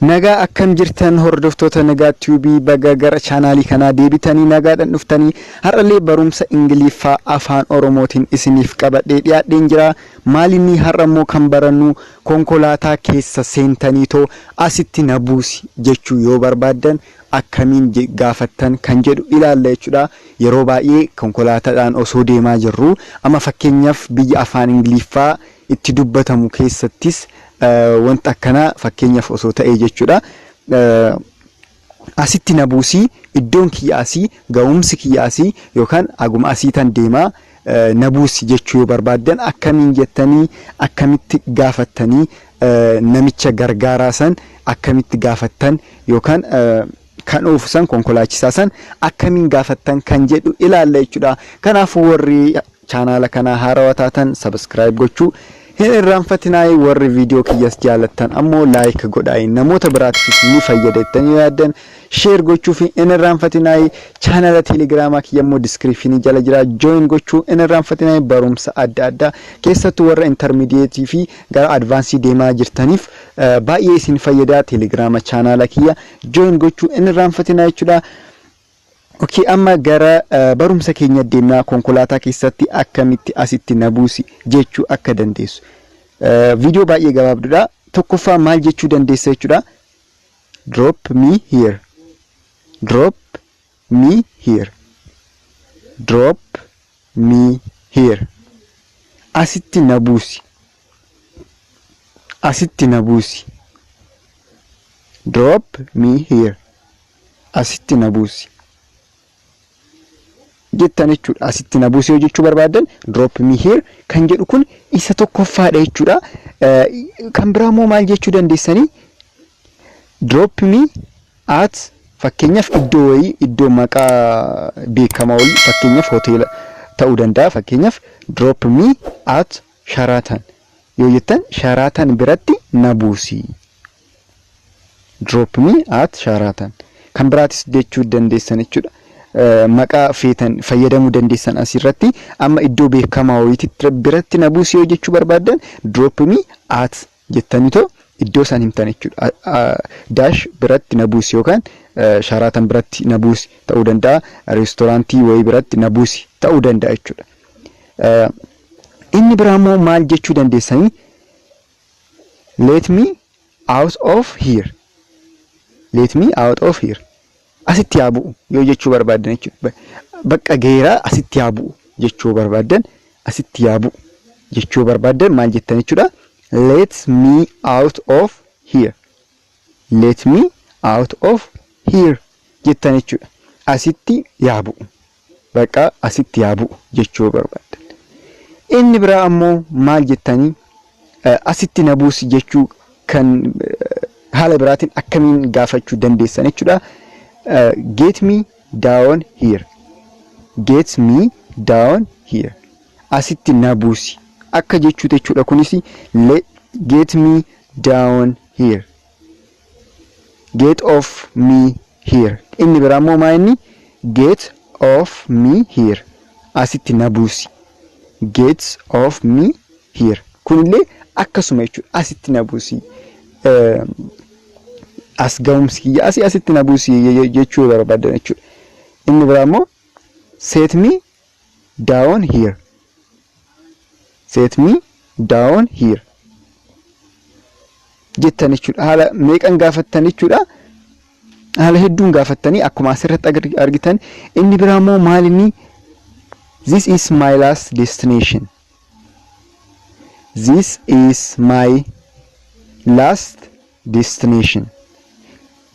Nagaa akkam jirtan hordoftoota nagaa tuubii baga gara chaanaalii kanaa deebitanii nagaadhaan dhuftanii har'allee barumsa Ingiliiffaa afaan oromootin isiniif qabadhee dhiyaadheen jira. Maalinni har'ammoo kan barannu konkolaataa keessa seentanii too asitti na buusi jechuu yoo barbaadan akkamiin gaafattan kan jedhu ilaalla jechuudha. Yeroo baay'ee konkolaataadhaan osoo deemaa jirru amma fakkeenyaaf biyya afaan Ingiliiffaa itti dubbatamu keessattis wanta akkana fakkeenyaaf osoo ta'ee jechuudha. Asitti na buusii iddoon kiyyaasii ga'umsi kiyyaasii yookaan aguma asiitan deemaa na buusi jechuu yoo barbaadan akkamiin jettanii akkamitti gaafattanii namicha gargaaraa san akkamitti gaafattan yookaan kan oofsan konkolaachisaa san akkamiin gaafattan kan jedhu ilaalla jechuudha. Kanaafuu warri chaanaala kana haarawaa taatan subscribe gochuu hin irraanfatinaa. Warri viidiyoo kiyyas jaalattan ammoo like godhaa. Namoota biraatiif ni fayyadattanii yaaddan share gochuu fi hin irraanfatinaa. Chaanaala teelegiraamaa kiyya immoo description jala jira join gochuu hin irraanfatinaa. Barumsa adda addaa keessattuu warra intermediate fi gara advance deemaa jirtaniif baay'ee isin fayyada. Teelegiraama chaanaala kiyya join gochuu hin irraanfatinaa jechuudha. Okay, amma gara barumsa keenya deemnaa. Konkolaataa keessatti akkamitti asitti na buusi jechuu akka dandeessu. Video baay'ee gabaabduudha. Tokkoffaa maal jechuu dandeessa jechuudha. Drop me here. Drop me here. Drop me here. Asitti na buusi. Asitti na buusi. Drop me here. Asitti na buusi. jettan jechuudha. Asitti na buusee jechuu barbaadan drop me here kan jedhu kun isa tokkoffaadha jechuudha. Kan biraamoo maal jechuu dandeessanii drop me at fakkeenyaaf iddoo wayii iddoo maqaa beekamaa wayii fakkeenyaaf hoteela ta'uu danda'a. Fakkeenyaaf drop me at Sheraton yoo jettan Sheraton biratti na buusi. Drop me at Sheraton kan biraatis jechuu dandeessan jechuudha. Maqaa feetan fayyadamuu dandeessan asirratti amma iddoo beekamaa wayiitti biratti na buusi yoo jechuu barbaadan drop me at jettaniitoo iddoo san himtan jechuudha. Dash biratti na buusi yookaan Sheraton biratti na buusi ta'uu danda'a. Reestooraantii wayii biratti na buusi ta'uu danda'a jechuudha. Inni biraamoo maal jechuu dandeessanii let me out of here. Let me out of here. Asitti haa bu'u yoo jechuu barbaadan jechuudha. Bakka geeraa asitti haa bu'u jechuu barbaadan asitti haa bu'u jechuu barbaadan maal jettan jechuudha. Let me out of here. Let me out of here jettan jechuudha. Asitti haa bu'u. Bakka asitti haa bu'u jechuu barbaadan. Inni biraa ammoo maal jettanii asitti na buusi jechuu kan haala biraatiin akkamiin gaafachuu dandeessan jechuudha. Get me down here. Get me down here. Asitti na buusi akka jechuu jechuudha. Kunis get me down here. Get off me here. Inni biraamoo maa inni get off me here. Asitti na buusi. Get off me here. Kunillee akkasuma jechuudha. Asitti na buusi. As ga'umsi kiyya asitti na buusi jechuu barbaadan jechuudha. Inni biraamoo set me down here. Set me down here jettan jechuudha. Haala meeqan gaafattan jechuudha. Haala hedduun gaafattanii akkuma asirratti argitan. Inni biraamoo maal inni this is my last destination. This is my last destination.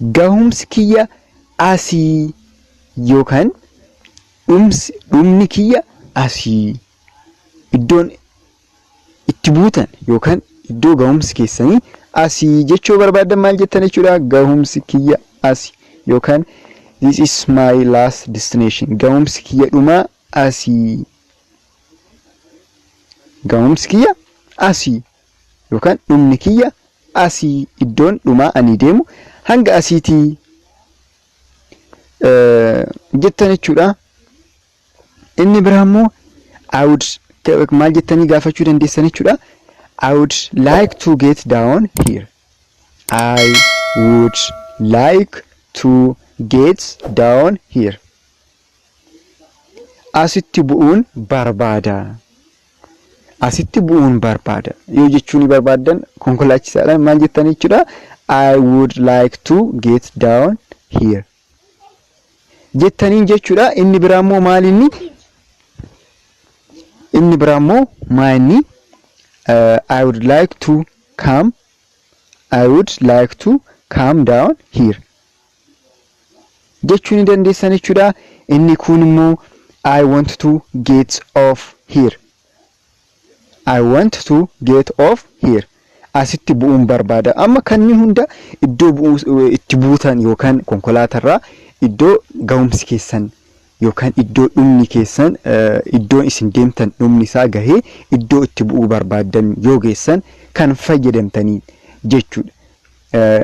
Gahumsi kiyya asii yookaan dhumni kiyya asii. Iddoon itti buutan yookaan iddoo gahumsi keessanii asii jechuu barbaadan maal jettan jechuudha. Gahumsi kiyya asii yookaan this is my last destination. Gahumsi kiyya dhumaa asii. Gahumsi kiyya asii yookaan dhumni kiyya asii. Iddoon dhumaa ani deemu hanga asiitii jettan jechuudha. Inni biraamoo maal jettanii gaafachuu dandeessan jechuudha. I would like to get down here. I would like to get down here. Asitti bu'uun barbaada. Asitti bu'uun barbaada. Yoo jechuun barbaadan konkolaachisaadhaan maal jettanii jechuudha? I would like to get down here. Jettaniin jechuudha. Inni biraa immoo maal inni? Inni biraa immoo maal I would like to come. I would like to come down here. Jechuun dandeessan jechuudha. Inni kun immoo I want to get off here. I want to get off here. Asitti bu'uun barbaada. Amma kanneen hunda iddoo itti buutan yookaan konkolaatarraa iddoo ga'umsi keessan yookaan iddoo dhumni keessan iddoo isin deemtan dhumni isaa gahee iddoo itti bu'uu barbaadan yoo geessan kan fayyadamtanii jechuudha.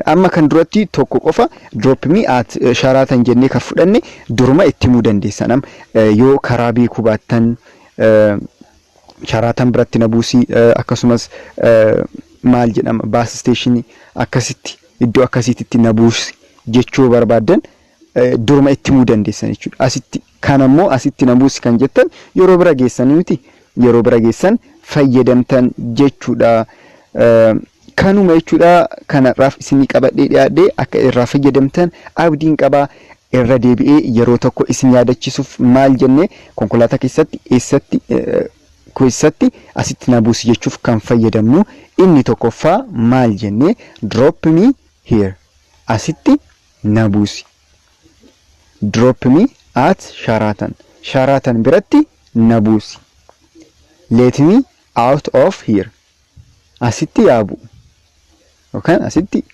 Amma kan duratti tokko qofa drop me at Sharaatan jennee kan fudhanne duruma itti himuu dandeessan. Yoo karaa beekuu baattan Sharaatan biratti na buusii akkasumas maal jedhama bus station akkasitti iddoo akkasitti na buusi jechuu barbaadan duruma itti himuu dandeessan jechuudha. Asitti kan ammoo asitti na buusi kan jettan yeroo bira geessan miti yeroo bira geessan fayyadamtan jechuudha. Kanuma jechuudha. Kanarraaf isinii qabadhee dhiyaadhee akka irraa fayyadamtan abdiin qaba. Irra deebi'ee yeroo tokko isin yaadachiisuuf maal jennee konkolaataa keessatti keessatti asitti na buusi jechuuf kan fayyadamnu inni tokkoffaa maal jennee drop me here. Asitti na buusi. Drop me at Sharaatan. Sharaatan biratti na buusi. Let me out of here. Asitti yaabu. Yookaan asitti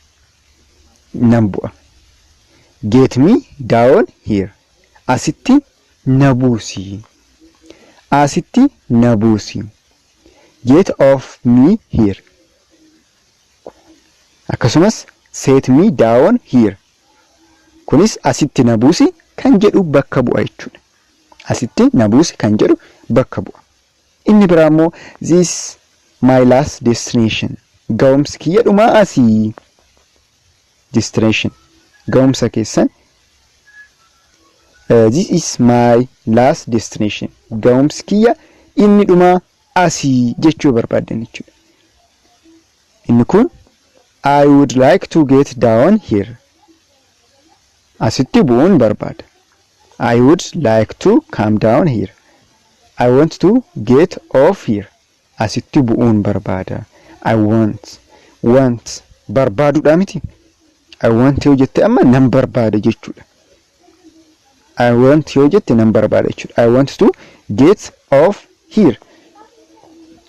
nan bu'a. Get me down here. Asitti na buusi. Asitti na buusi. Get off me here. Akkasumas set me down here. Kunis asitti na buusi kan jedhu bakka bu'a jechuudha. Asitti na buusi kan jedhu bakka bu'a. Inni biraa immoo this my last destination. Ga'umsi kiyya dhumaa asii. Destination. Ga'umsa keessan. This is my last destination. Ga'umsi kiyya inni dhumaa asii jechuu barbaadan jechuudha. Inni kun I would like to get down here. Asitti bu'uun barbaada. I would like to come down here. I want to get off here. Asitti bu'uun barbaada. I want barbaaduudha miti. I want yoo jette amma nan barbaada jechuudha. I want yoo jette nan barbaada jechuudha. I want to get off here.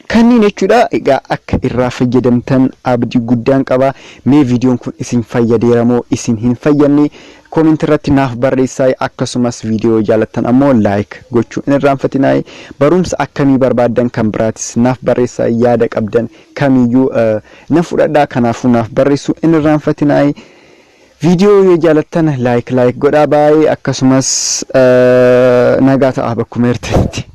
Kanneen jechuudha. Egaa akka irraa fayyadamtan abdii guddaan qaba. Mee viidiyoon kun isin fayyadeera moo isin hin fayyadne comment irratti naaf barreessaa. Akkasumas viidiyoo jaalattan ammoo like gochuu hin irraanfatinaa. Barumsa akkamii barbaadan kan biraatis naaf barreessaa. Yaada qabdan kamiyyuu na fudhadhaa. Kanaafuu naaf barreessuu hin irraanfatinaa. Viidiyoo yoo jaalattan like godhaa baay'ee. Akkasumas nagaa ta'aa bakkuma jirtanitti.